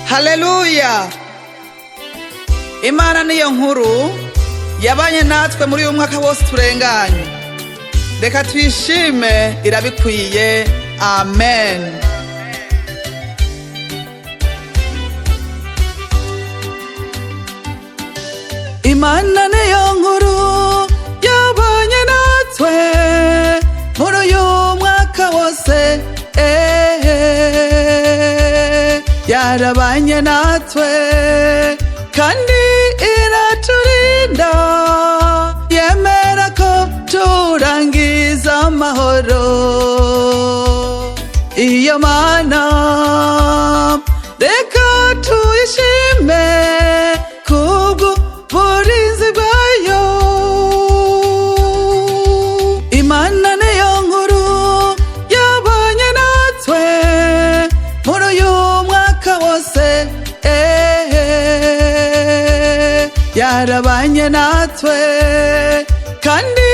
Haleluya. Imana niyo nkuru yabanye natwe muri uyu mwaka wose turenganye. Reka twishime irabikwiye. Amen. Imana niyo nkuru yabanye natwe muri uyu mwaka wose. Yarabanye natwe kandi iraturinda, yemera ko turangiza amahoro. Iyo Mana reka tuyishime kubwo burinzi bwayo. Imana niyo nkuru yabanye natwe muri uyu mwaka wose. Yarabanye natwe kandi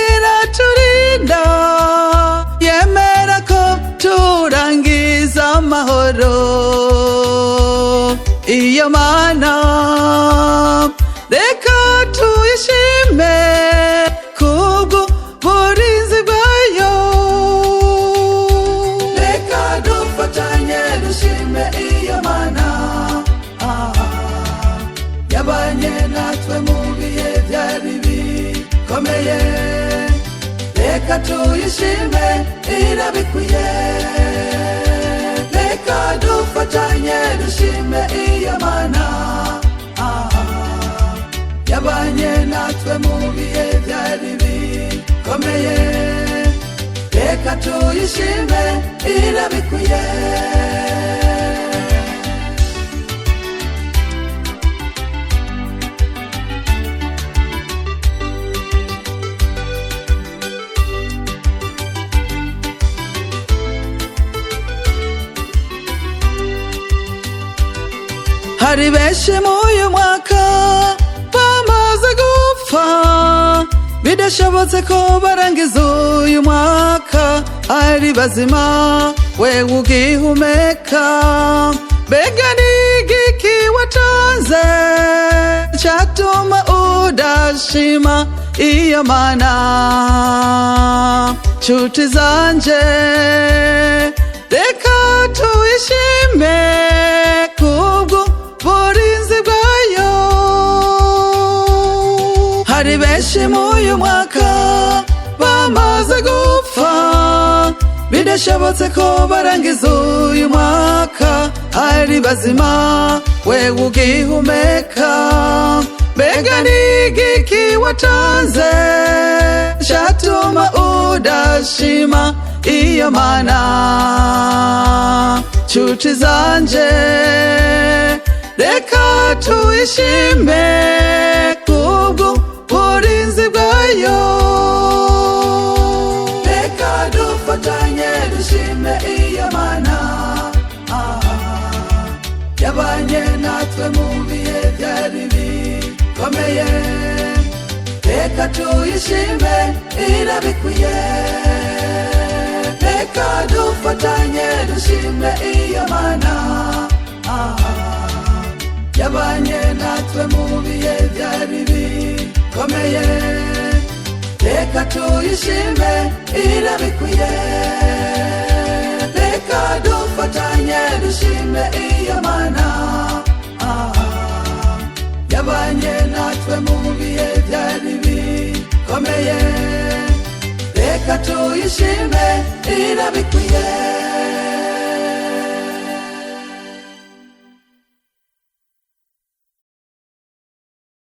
iraturinda, yemera ko turangiza amahoro. Iyo Mana reka tuyishime kubwo burinzi bwayo. Reka dufatanye dushime iyo Mana yabanye natwe mu bihe byari bikomeye. Reka tuyishime irabikwiye. Reka dufatanye dushime iyo Mana yabanye natwe mu bihe byari bikomeye. Reka tuyishime irabikwiye. Hari benshi muyu mwaka bamaze gupfa, bidashobotse ko barangiza uyu mwaka ari bazima, wewe ugihumeka. Mbega ni igiki watanze cyatuma udashima iyo Mana? Nshuti zanje reka tuyishime kubwo burinzi bwayo. Hari benshi muyu mwaka bamaze gupfa, bidashobotse ko barangiza uyu mwaka ari bazima, wewe ugihumeka. Mbega ni igiki watanze cyatuma udashima iyo Mana? Nshuti zanje reka tuyishime kubwo burinzi bwayo. Reka dufatanye dushime iyo Mana yabanye natwe mu bihe byari bikomeye. Reka tuyishime irabikwiye. Reka dufatanye dushime iyo Mana yabanye natwe mu bihe byari bikomeye. Reka tuyishime irabikwiye. Reka dufatanye dushime iyo Mana yabanye natwe mu bihe byari bikomeye. Reka tuyishime irabikwiye.